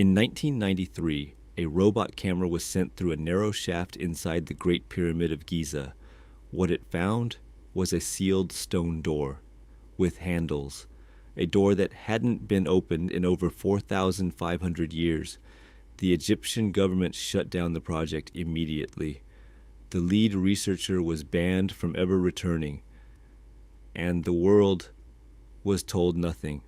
In 1993, a robot camera was sent through a narrow shaft inside the Great Pyramid of Giza. What it found was a sealed stone door with handles, a door that hadn't been opened in over 4,500 years. The Egyptian government shut down the project immediately. The lead researcher was banned from ever returning, and the world was told nothing.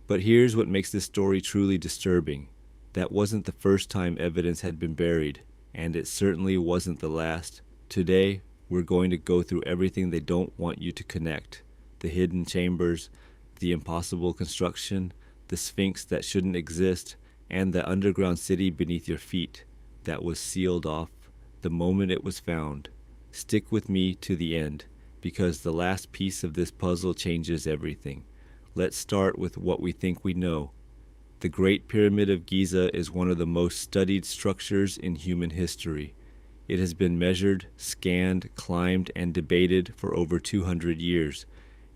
But here's what makes this story truly disturbing. That wasn't the first time evidence had been buried, and it certainly wasn't the last. Today, we're going to go through everything they don't want you to connect. The hidden chambers, the impossible construction, the Sphinx that shouldn't exist, and the underground city beneath your feet that was sealed off the moment it was found. Stick with me to the end, because the last piece of this puzzle changes everything. Let's start with what we think we know. The Great Pyramid of Giza is one of the most studied structures in human history. It has been measured, scanned, climbed, and debated for over 200 years.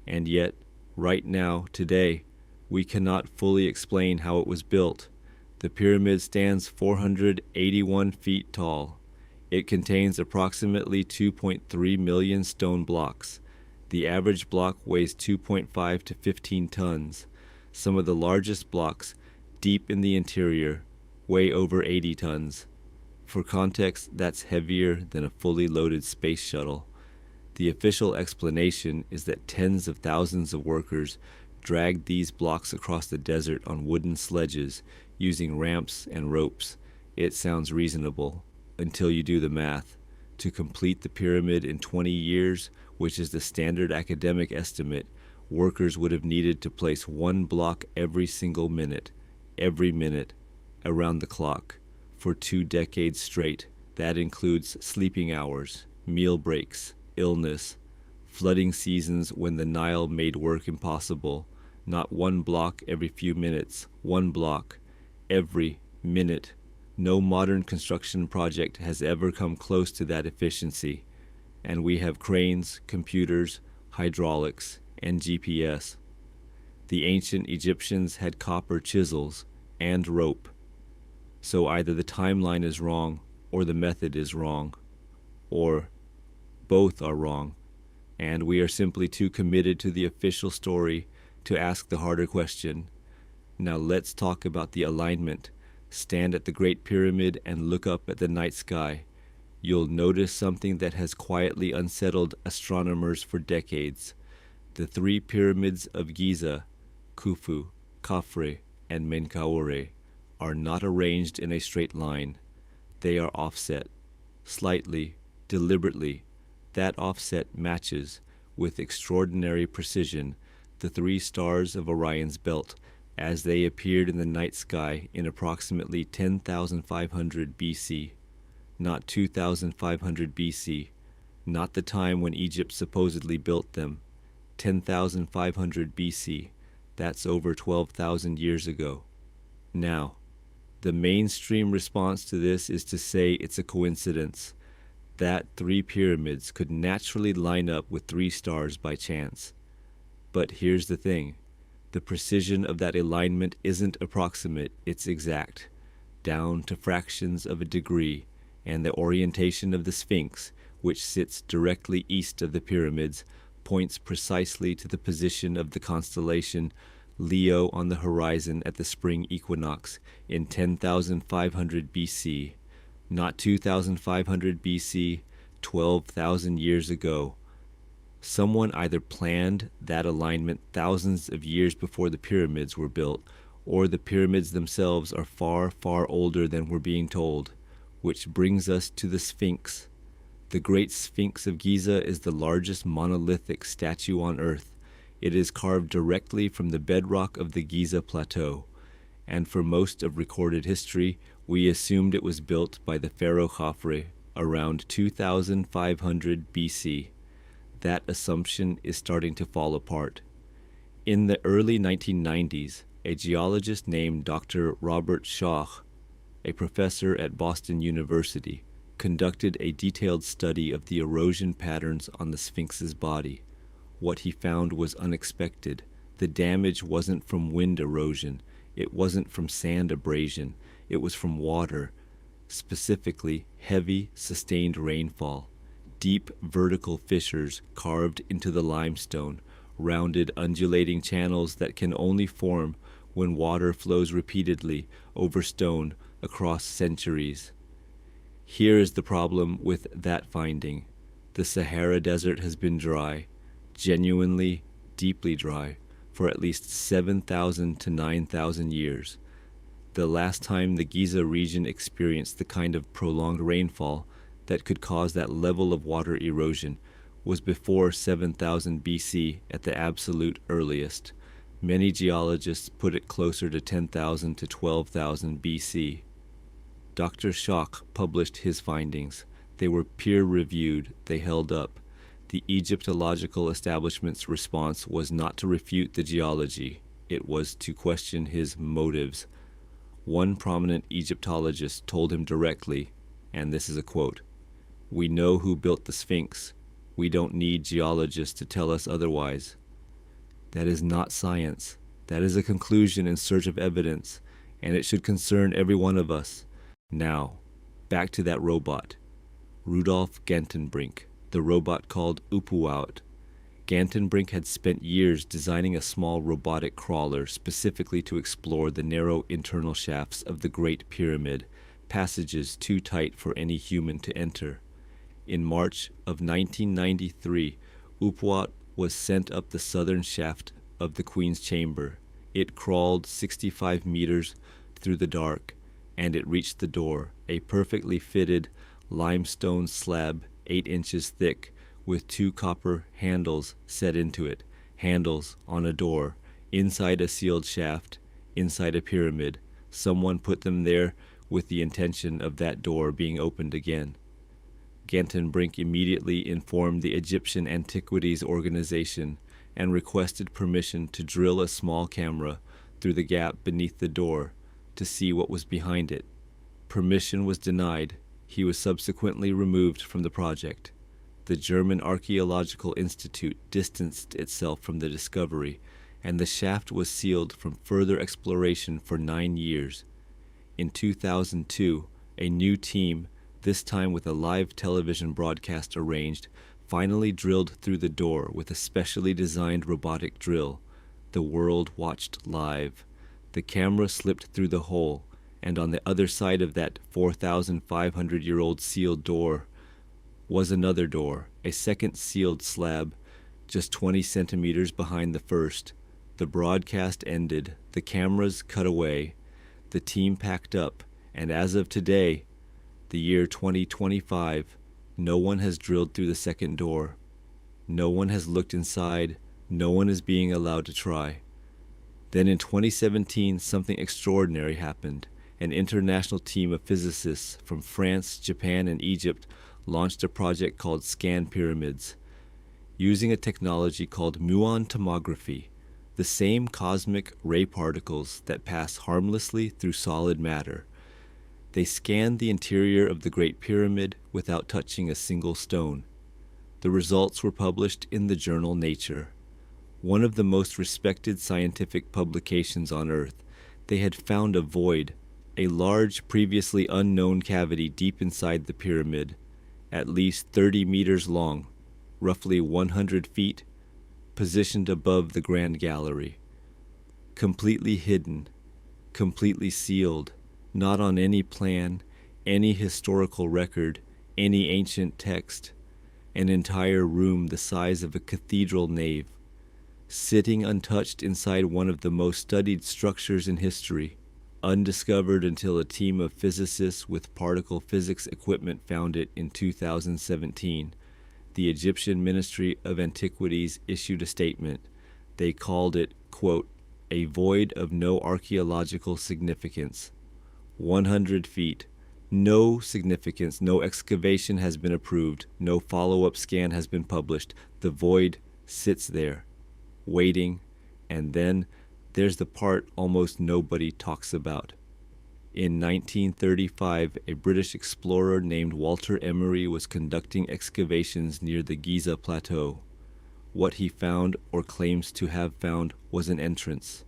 And yet, right now, today, we cannot fully explain how it was built. The pyramid stands 481 feet tall. It contains approximately 2.3 million stone blocks. The average block weighs 2.5 to 15 tons. Some of the largest blocks, deep in the interior, weigh over 80 tons. For context, that's heavier than a fully loaded space shuttle. The official explanation is that tens of thousands of workers dragged these blocks across the desert on wooden sledges, using ramps and ropes. It sounds reasonable, until you do the math. To complete the pyramid in 20 years, which is the standard academic estimate, workers would have needed to place one block every single minute, around the clock, for 2 decades straight. That includes sleeping hours, meal breaks, illness, flooding seasons when the Nile made work impossible. Not one block every few minutes, one block every minute. No modern construction project has ever come close to that efficiency. And we have cranes, computers, hydraulics, and GPS. The ancient Egyptians had copper chisels and rope. So either the timeline is wrong, or the method is wrong, or both are wrong, and we are simply too committed to the official story to ask the harder question. Now let's talk about the alignment. Stand at the Great Pyramid and look up at the night sky. You'll notice something that has quietly unsettled astronomers for decades. The 3 pyramids of Giza, Khufu, Khafre, and Menkaure, are not arranged in a straight line. They are offset, slightly, deliberately. That offset matches, with extraordinary precision, the 3 stars of Orion's belt as they appeared in the night sky in approximately 10,500 BC. Not 2,500 BC, not the time when Egypt supposedly built them. 10,500 BC, that's over 12,000 years ago. Now, the mainstream response to this is to say it's a coincidence, that 3 pyramids could naturally line up with 3 stars by chance. But here's the thing, the precision of that alignment isn't approximate, it's exact, down to fractions of a degree. And the orientation of the Sphinx, which sits directly east of the pyramids, points precisely to the position of the constellation Leo on the horizon at the spring equinox in 10,500 BC. Not 2,500 BC, 12,000 years ago. Someone either planned that alignment thousands of years before the pyramids were built, or the pyramids themselves are far, far older than we're being told. Which brings us to the Sphinx. The Great Sphinx of Giza is the largest monolithic statue on Earth. It is carved directly from the bedrock of the Giza Plateau, and for most of recorded history, we assumed it was built by the pharaoh Khafre around 2,500 BC. That assumption is starting to fall apart. In the early 1990s, a geologist named Dr. Robert Schoch, a professor at Boston University, conducted a detailed study of the erosion patterns on the Sphinx's body. What he found was unexpected. The damage wasn't from wind erosion. It wasn't from sand abrasion, it was from water, specifically heavy, sustained rainfall. Deep vertical fissures carved into the limestone, rounded undulating channels that can only form when water flows repeatedly over stone across centuries. Here is the problem with that finding. The Sahara Desert has been dry, genuinely deeply dry, for at least 7,000 to 9,000 years. The last time the Giza region experienced the kind of prolonged rainfall that could cause that level of water erosion was before 7,000 BC at the absolute earliest. Many geologists put it closer to 10,000 to 12,000 BC. Dr. Schoch published his findings. They were peer-reviewed, they held up. The Egyptological establishment's response was not to refute the geology, it was to question his motives. One prominent Egyptologist told him directly, and this is a quote, "We know who built the Sphinx. We don't need geologists to tell us otherwise." That is not science. That is a conclusion in search of evidence, and it should concern every one of us. Now, back to that robot. Rudolf Gantenbrink, the robot called untouched. Gantenbrink had spent years designing a small robotic crawler specifically to explore the narrow internal shafts of the Great Pyramid, passages too tight for any human to enter. In March of 1993, untouched was sent up the southern shaft of the Queen's Chamber. It crawled 65 meters through the dark, and it reached the door, a perfectly fitted limestone slab 8 inches thick, with 2 copper handles set into it, handles on a door, inside a sealed shaft, inside a pyramid. Someone put them there with the intention of that door being opened again. Gantenbrink immediately informed the Egyptian Antiquities Organization and requested permission to drill a small camera through the gap beneath the door to see what was behind it. Permission was denied. He was subsequently removed from the project. The German Archaeological Institute distanced itself from the discovery, and the shaft was sealed from further exploration for 9 years. In 2002, a new team, this time with a live television broadcast arranged, finally drilled through the door with a specially designed robotic drill. The world watched live. The camera slipped through the hole, and on the other side of that 4,500-year-old sealed door was another door, a second sealed slab, just 20 centimeters behind the first. The broadcast ended, the cameras cut away, the team packed up, and as of today, the year 2025, no one has drilled through the second door. No one has looked inside. No one is being allowed to try. Then in 2017, something extraordinary happened. An international team of physicists from France, Japan, and Egypt launched a project called Scan Pyramids. Using a technology called muon tomography, the same cosmic ray particles that pass harmlessly through solid matter. They scanned the interior of the Great Pyramid without touching a single stone. The results were published in the journal Nature, one of the most respected scientific publications on Earth. They had found a void, a large, previously unknown cavity deep inside the pyramid, at least 30 meters long, roughly 100 feet, positioned above the Grand Gallery. Completely hidden, completely sealed, not on any plan, any historical record, any ancient text, an entire room the size of a cathedral nave, sitting untouched inside one of the most studied structures in history, undiscovered until a team of physicists with particle physics equipment found it in 2017. The Egyptian Ministry of Antiquities issued a statement. They called it, quote, a void of no archaeological significance. 100 feet. No significance, no excavation has been approved, no follow-up scan has been published. The void sits there, waiting, and then there's the part almost nobody talks about. In 1935, a British explorer named Walter Emery was conducting excavations near the Giza Plateau. What he found, or claims to have found, was an entrance,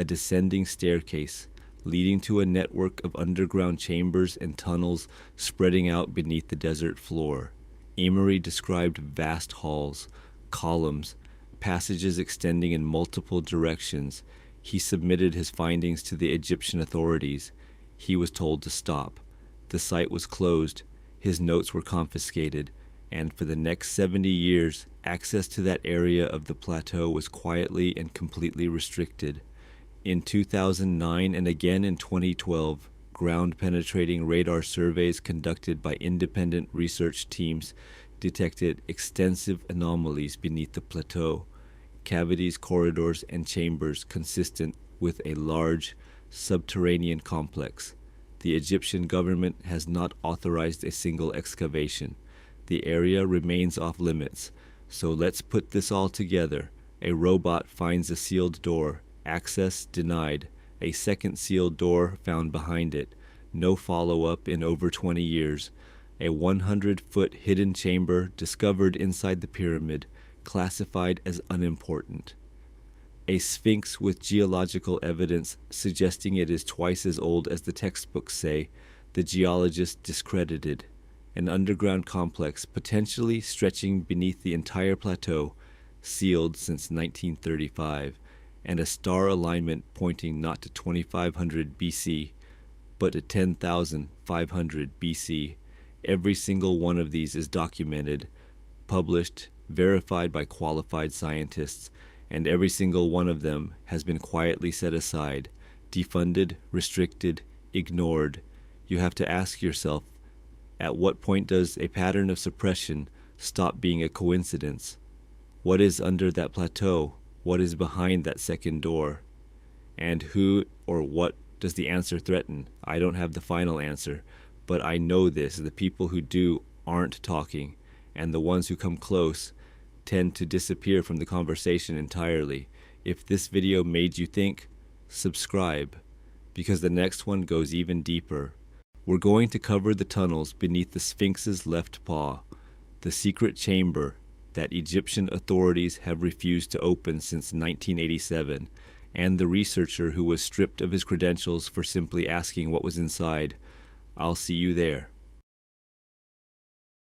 a descending staircase leading to a network of underground chambers and tunnels spreading out beneath the desert floor. Emery described vast halls, columns, passages extending in multiple directions. He submitted his findings to the Egyptian authorities. He was told to stop. The site was closed, his notes were confiscated, and for the next 70 years, access to that area of the plateau was quietly and completely restricted. In 2009 and again in 2012, ground-penetrating radar surveys conducted by independent research teams detected extensive anomalies beneath the plateau, cavities, corridors, and chambers consistent with a large subterranean complex. The Egyptian government has not authorized a single excavation. The area remains off limits. So let's put this all together. A robot finds a sealed door. Access denied. A second sealed door found behind it. No follow-up in over 20 years. A 100-foot hidden chamber discovered inside the pyramid, classified as unimportant. A sphinx with geological evidence suggesting it is twice as old as the textbooks say, the geologists discredited. An underground complex potentially stretching beneath the entire plateau, sealed since 1935, and a star alignment pointing not to 2500 BC, but to 10,500 BC. Every single one of these is documented, published, verified by qualified scientists, and every single one of them has been quietly set aside, defunded, restricted, ignored. You have to ask yourself, at what point does a pattern of suppression stop being a coincidence? What is under that plateau? What is behind that second door? And who or what does the answer threaten? I don't have the final answer, but I know this. The people who do aren't talking, and the ones who come close tend to disappear from the conversation entirely. If this video made you think, subscribe, because the next one goes even deeper. We're going to cover the tunnels beneath the Sphinx's left paw, the secret chamber that Egyptian authorities have refused to open since 1987, and the researcher who was stripped of his credentials for simply asking what was inside. I'll see you there.